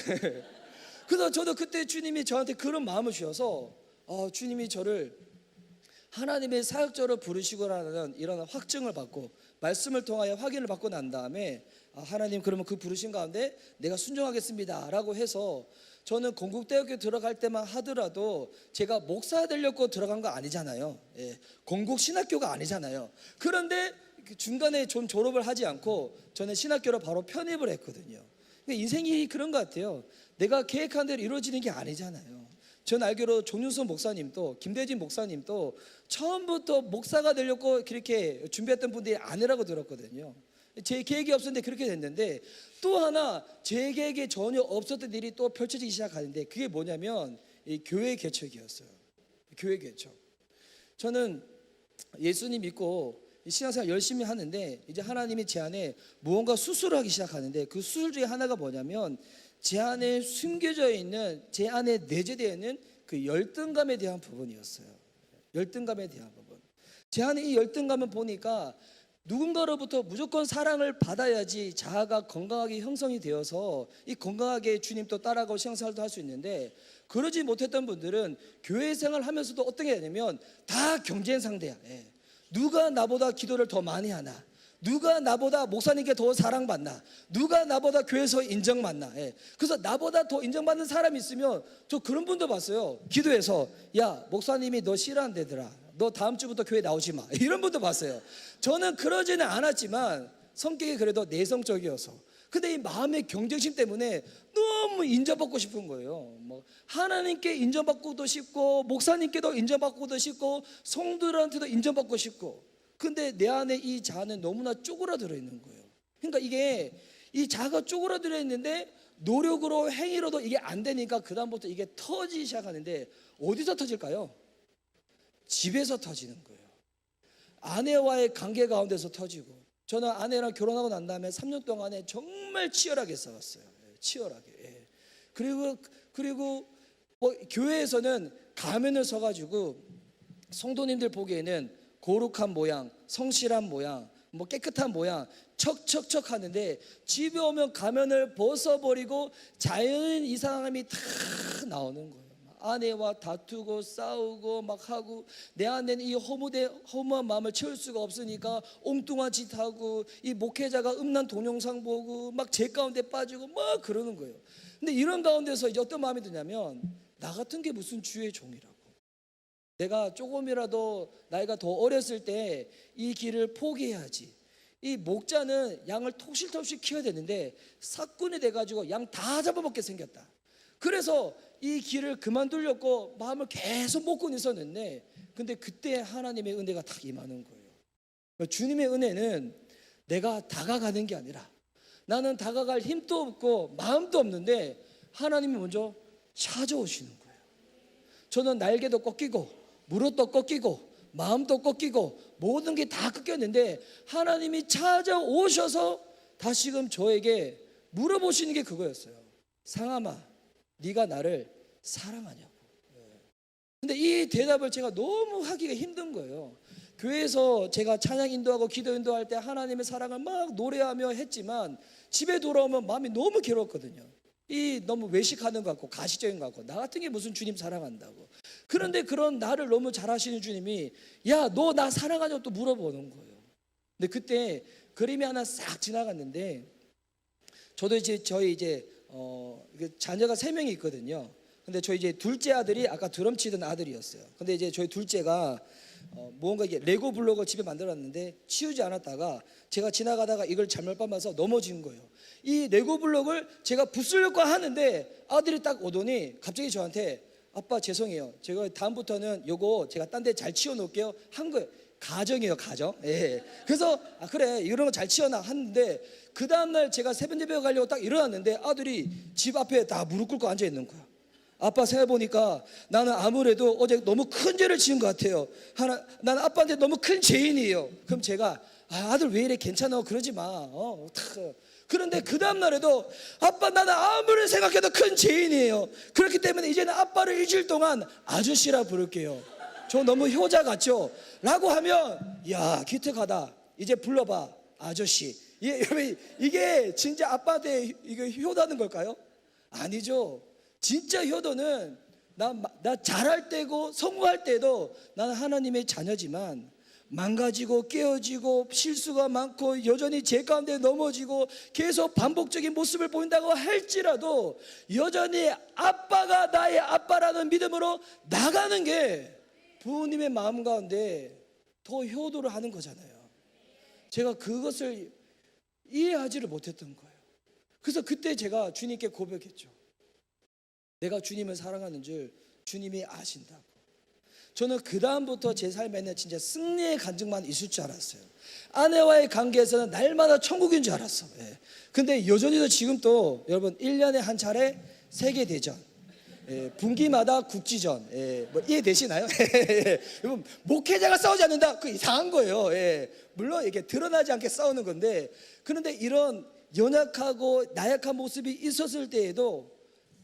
그래서 저도 그때 주님이 저한테 그런 마음을 주셔서 주님이 저를 하나님의 사역자로 부르시고라는 이런 확증을 받고 말씀을 통하여 확인을 받고 난 다음에 하나님 그러면 그 부르신 가운데 내가 순종하겠습니다 라고 해서 저는 건국대학교 들어갈 때만 하더라도 제가 목사 되려고 들어간 거 아니잖아요. 건국신학교가 아니잖아요. 그런데 중간에 좀 졸업을 하지 않고 저는 신학교로 바로 편입을 했거든요. 인생이 그런 것 같아요. 내가 계획한 대로 이루어지는 게 아니잖아요. 전 알기로 종윤선 목사님도 김대진 목사님도 처음부터 목사가 되려고 그렇게 준비했던 분들이 아니라고 들었거든요. 제 계획이 없었는데 그렇게 됐는데 또 하나 제 계획에 전혀 없었던 일이 또 펼쳐지기 시작하는데 그게 뭐냐면 이 교회 개척이었어요. 교회 개척. 저는 예수님 믿고 신앙생활 열심히 하는데 이제 하나님이 제 안에 무언가 수술을 하기 시작하는데 그 수술 중에 하나가 뭐냐면 제 안에 숨겨져 있는 제 안에 내재되어 있는 그 열등감에 대한 부분이었어요. 열등감에 대한 부분. 제 안에 이 열등감을 보니까 누군가로부터 무조건 사랑을 받아야지 자아가 건강하게 형성이 되어서 이 건강하게 주님 또 따라가고 신앙생활도 할 수 있는데 그러지 못했던 분들은 교회 생활하면서도 어떤 게 되냐면 다 경쟁 상대야. 누가 나보다 기도를 더 많이 하나, 누가 나보다 목사님께 더 사랑받나, 누가 나보다 교회에서 인정받나. 그래서 나보다 더 인정받는 사람이 있으면 저 그런 분도 봤어요. 기도해서 야 목사님이 너 싫어한대더라, 너 다음 주부터 교회 나오지 마, 이런 분도 봤어요. 저는 그러지는 않았지만 성격이 그래도 내성적이어서 근데 이 마음의 경쟁심 때문에 너무 인정받고 싶은 거예요. 뭐 하나님께 인정받고도 싶고, 목사님께도 인정받고도 싶고, 성도들한테도 인정받고 싶고. 근데 내 안에 이 자아는 너무나 쪼그라들어 있는 거예요. 그러니까 이게 이 자아가 쪼그라들어 있는데 노력으로 행위로도 이게 안 되니까 그 다음부터 이게 터지기 시작하는데, 어디서 터질까요? 집에서 터지는 거예요. 아내와의 관계 가운데서 터지고. 저는 아내랑 결혼하고 난 다음에 3년 동안에 정말 치열하게 싸웠어요. 치열하게. 예. 그리고 뭐 교회에서는 가면을 써가지고 성도님들 보기에는 거룩한 모양, 성실한 모양, 뭐 깨끗한 모양 척척척 하는데, 집에 오면 가면을 벗어버리고 자연인 이 사람이 다 나오는 거예요. 아내와 다투고 싸우고 막 하고, 내 안에는 이 허무한 마음을 채울 수가 없으니까 엉뚱한 짓 하고, 이 목회자가 음란 동영상 보고 막 제 가운데 빠지고 막 그러는 거예요. 근데 이런 가운데서 이제 어떤 마음이 드냐면, 나 같은 게 무슨 주의 종이라고. 내가 조금이라도 나이가 더 어렸을 때 이 길을 포기해야지. 이 목자는 양을 톡실톡실 키워야 되는데 사꾼이 돼가지고 양 다 잡아먹게 생겼다. 그래서 이 길을 그만두려고 마음을 계속 먹고 있었는데, 근데 그때 하나님의 은혜가 딱 임하는 거예요. 주님의 은혜는 내가 다가가는 게 아니라, 나는 다가갈 힘도 없고 마음도 없는데 하나님이 먼저 찾아오시는 거예요. 저는 날개도 꺾이고 무릎도 꺾이고 마음도 꺾이고 모든 게 다 꺾였는데, 하나님이 찾아오셔서 다시금 저에게 물어보시는 게 그거였어요. 상암아, 네가 나를 사랑하냐고. 근데 이 대답을 제가 너무 하기가 힘든 거예요. 교회에서 제가 찬양 인도하고 기도 인도할 때 하나님의 사랑을 막 노래하며 했지만, 집에 돌아오면 마음이 너무 괴롭거든요. 이 너무 외식하는 것 같고 가시적인 것 같고, 나 같은 게 무슨 주님 사랑한다고. 그런데 그런 나를 너무 잘 아시는 주님이, 야, 너 나 사랑하냐고 또 물어보는 거예요. 근데 그때 그림이 하나 싹 지나갔는데, 저도 이제 저희 이제 자녀가 3명이 있거든요. 근데 저희 이제 둘째 아들이 아까 드럼 치던 아들이었어요. 근데 이제 저희 둘째가 무언가 이게 레고 블록을 집에 만들었는데 치우지 않았다가 제가 지나가다가 이걸 잘못 밟아서 넘어진 거예요. 이 레고 블록을 제가 부수려고 하는데 아들이 딱 오더니 갑자기 저한테, 아빠 죄송해요, 제가 다음부터는 요거 제가 딴 데 잘 치워 놓을게요 한 거예요. 가정이에요, 가정. 예. 그래서 그래, 이런 거 잘 치워놔 하는데, 그 다음날 제가 새벽 예배 가려고 딱 일어났는데 아들이 집 앞에 다 무릎 꿇고 앉아 있는 거야. 아빠 생각해보니까 나는 아무래도 어제 너무 큰 죄를 지은 것 같아요. 나는 아빠한테 너무 큰 죄인이에요. 그럼 제가, 아들 왜 이래, 괜찮아, 그러지 마. 그런데 그 다음날에도, 아빠 나는 아무리 생각해도 큰 죄인이에요. 그렇기 때문에 이제는 아빠를 일주일 동안 아저씨라 부를게요. 저 너무 효자 같죠? 라고 하면, 야, 기특하다, 이제 불러봐 아저씨. 여러분, 이게 진짜 아빠한테 이게 효다는 걸까요? 아니죠. 진짜 효도는 나 잘할 때고 성공할 때도 나는 하나님의 자녀지만, 망가지고 깨어지고 실수가 많고 여전히 제 가운데 넘어지고 계속 반복적인 모습을 보인다고 할지라도 여전히 아빠가 나의 아빠라는 믿음으로 나가는 게 부모님의 마음 가운데 더 효도를 하는 거잖아요. 제가 그것을 이해하지를 못했던 거예요. 그래서 그때 제가 주님께 고백했죠. 내가 주님을 사랑하는 줄 주님이 아신다고. 저는 그 다음부터 제 삶에는 진짜 승리의 간증만 있을 줄 알았어요. 아내와의 관계에서는 날마다 천국인 줄 알았어. 예. 근데 여전히도 지금 또 여러분 1년에 한 차례 세계대전, 분기마다 국지전, 뭐 이해되시나요? 여러분, 목회자가 싸우지 않는다, 그 이상한 거예요. 물론 이렇게 드러나지 않게 싸우는 건데, 그런데 이런 연약하고 나약한 모습이 있었을 때에도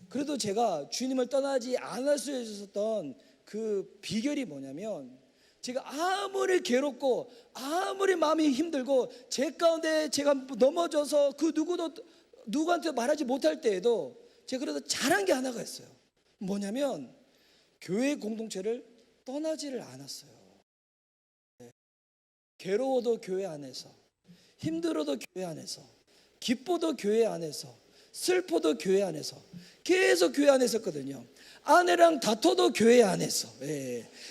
그래도 제가 주님을 떠나지 않을 수 있었던 그 비결이 뭐냐면, 제가 아무리 괴롭고 아무리 마음이 힘들고 제 가운데 제가 넘어져서 그 누구한테 말하지 못할 때에도 제가 그래도 잘한 게 하나가 있어요. 뭐냐면 교회 공동체를 떠나지를 않았어요. 괴로워도 교회 안에서, 힘들어도 교회 안에서, 기뻐도 교회 안에서, 슬퍼도 교회 안에서, 계속 교회 안에 있었거든요. 아내랑 다퉈도 교회 안에서,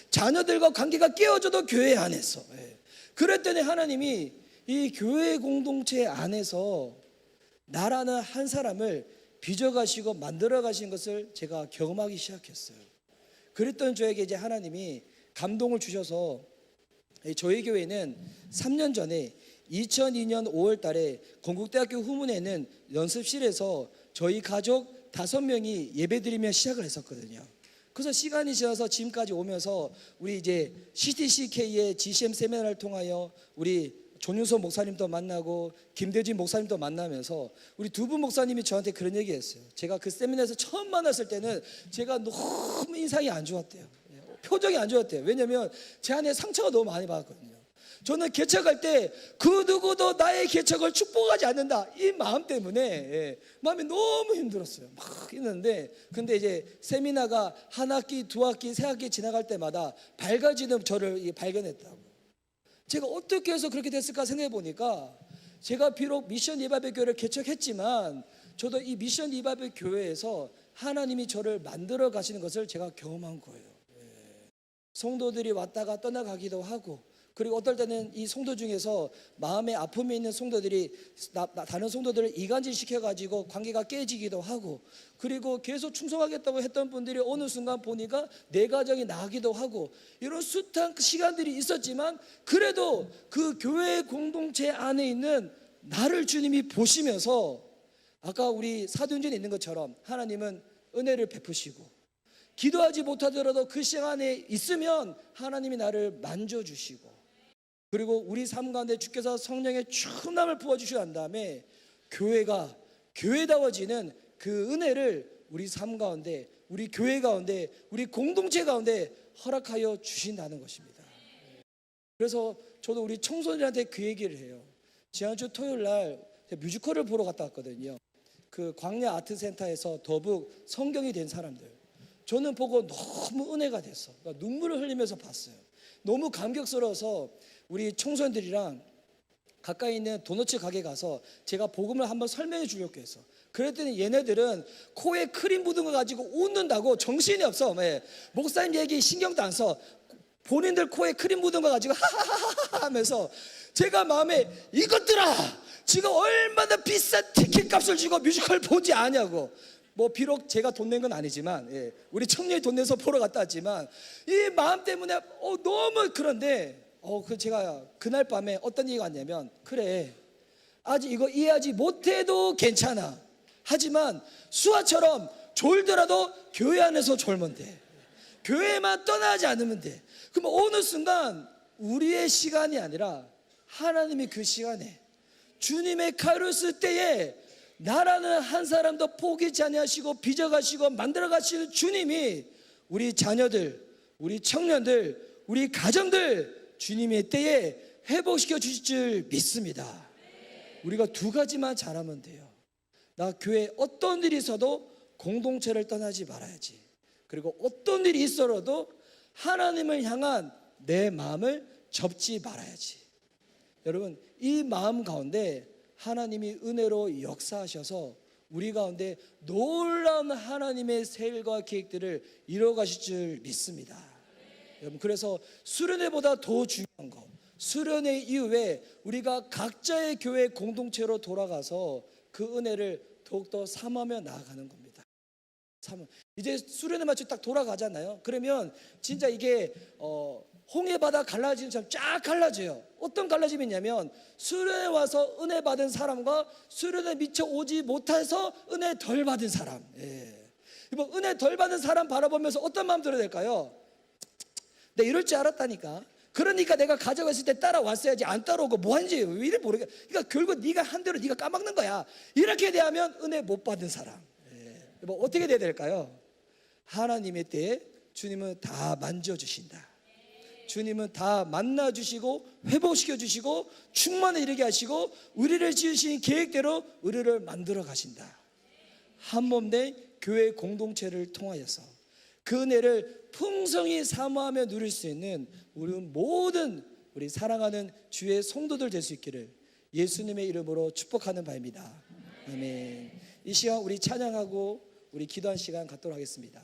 자녀들과 관계가 깨어져도 교회 안에서. 그랬더니 하나님이 이 교회 공동체 안에서 나라는 한 사람을 빚어가시고 만들어가신 것을 제가 경험하기 시작했어요. 그랬던 저에게 이제 하나님이 감동을 주셔서 저희 교회는 3년 전에 2002년 5월 달에 건국대학교 후문에는 연습실에서 저희 가족 5명이 예배드리며 시작을 했었거든요. 그래서 시간이 지나서 지금까지 오면서 우리 이제 CTCK의 GCM 세미나를 통하여 우리 존윤서 목사님도 만나고 김대진 목사님도 만나면서 우리 두 분 목사님이 저한테 그런 얘기했어요. 제가 그 세미나에서 처음 만났을 때는 제가 너무 인상이 안 좋았대요. 표정이 안 좋았대요. 왜냐하면 제 안에 상처가 너무 많이 받았거든요. 저는 개척할 때 그 누구도 나의 개척을 축복하지 않는다, 이 마음 때문에 마음이 너무 힘들었어요. 막 있는데 근데 이제 세미나가 한 학기, 두 학기, 세 학기 지나갈 때마다 밝아지는 저를 발견했다고. 제가 어떻게 해서 그렇게 됐을까 생각해 보니까 제가 비록 미션 리바이벌 교회를 개척했지만 저도 이 미션 리바이벌 교회에서 하나님이 저를 만들어 가시는 것을 제가 경험한 거예요. 성도들이 왔다가 떠나가기도 하고, 그리고 어떨 때는 이 성도 중에서 마음에 아픔이 있는 성도들이 다른 성도들을 이간질 시켜가지고 관계가 깨지기도 하고, 그리고 계속 충성하겠다고 했던 분들이 어느 순간 보니까 내 가정이 나가기도 하고, 이런 숱한 시간들이 있었지만 그래도 그 교회 공동체 안에 있는 나를 주님이 보시면서 아까 우리 사도행전에 있는 것처럼 하나님은 은혜를 베푸시고, 기도하지 못하더라도 그 시간에 있으면 하나님이 나를 만져주시고, 그리고 우리 삶 가운데 주께서 성령의 충만함을 부어주시고 난 다음에 교회가 교회다워지는 그 은혜를 우리 삶 가운데, 우리 교회 가운데, 우리 공동체 가운데 허락하여 주신다는 것입니다. 그래서 저도 우리 청소년한테 그 얘기를 해요. 지난주 토요일 날 뮤지컬을 보러 갔다 왔거든요. 그 광야 아트센터에서 더북 성경이 된 사람들, 저는 보고 너무 은혜가 됐어. 그러니까 눈물을 흘리면서 봤어요. 너무 감격스러워서 우리 청소년들이랑 가까이 있는 도너츠 가게 가서 제가 복음을 한번 설명해 주려고 했어. 그랬더니 얘네들은 코에 크림 묻은 거 가지고 웃는다고 정신이 없어. 목사님 얘기 신경도 안 써. 본인들 코에 크림 묻은 거 가지고 하하하하 하면서 제가 마음에, 이것들아 지금 얼마나 비싼 티켓 값을 주고 뮤지컬 보지 않냐고. 뭐 비록 제가 돈 낸 건 아니지만 우리 청년이 돈 내서 보러 갔다 왔지만 이 마음 때문에 너무. 그런데 제가 그날 밤에 어떤 얘기가 왔냐면, 그래 아직 이거 이해하지 못해도 괜찮아. 하지만 수아처럼 졸더라도 교회 안에서 졸면 돼. 교회만 떠나지 않으면 돼. 그럼 어느 순간 우리의 시간이 아니라 하나님이 그 시간에 주님의 카이로스 때에 나라는 한 사람도 포기치 아니하시고 빚어가시고 만들어가시는 주님이 우리 자녀들, 우리 청년들, 우리 가정들 주님의 때에 회복시켜 주실 줄 믿습니다. 우리가 두 가지만 잘하면 돼요. 나 교회 어떤 일이 있어도 공동체를 떠나지 말아야지. 그리고 어떤 일이 있어도 하나님을 향한 내 마음을 접지 말아야지. 여러분, 이 마음 가운데 하나님이 은혜로 역사하셔서 우리 가운데 놀라운 하나님의 세일과 계획들을 이루어가실 줄 믿습니다. 여러분, 그래서 수련회보다 더 중요한 거, 수련회 이후에 우리가 각자의 교회 공동체로 돌아가서 그 은혜를 더욱더 삼하며 나아가는 겁니다. 이제 수련회 마치 딱 돌아가잖아요. 그러면 진짜 이게 홍해바다 갈라지는 것처럼 쫙 갈라져요. 어떤 갈라짐이 있냐면, 수련회 와서 은혜 받은 사람과 수련회 미처 오지 못해서 은혜 덜 받은 사람. 뭐 은혜 덜 받은 사람 바라보면서 어떤 마음 들어야 될까요? 내가 이럴 줄 알았다니까. 그러니까 내가 가져갔을 때 따라왔어야지. 안 따라오고 뭐 하는지 왜 이래 모르겠어. 그러니까 결국 네가 한 대로 네가 까먹는 거야. 이렇게 대하면 은혜 못 받은 사람. 뭐 어떻게 돼야 될까요? 하나님의 때에 주님은 다 만져주신다. 주님은 다 만나주시고 회복시켜주시고 충만에 이르게 하시고 우리를 지으신 계획대로 우리를 만들어 가신다. 한몸된 교회 공동체를 통하여서 그 은혜를 풍성히 사모하며 누릴 수 있는 우리 모든 우리 사랑하는 주의 성도들 될 수 있기를 예수님의 이름으로 축복하는 바입니다. 아멘. 이 시간 우리 찬양하고 우리 기도한 시간 갖도록 하겠습니다.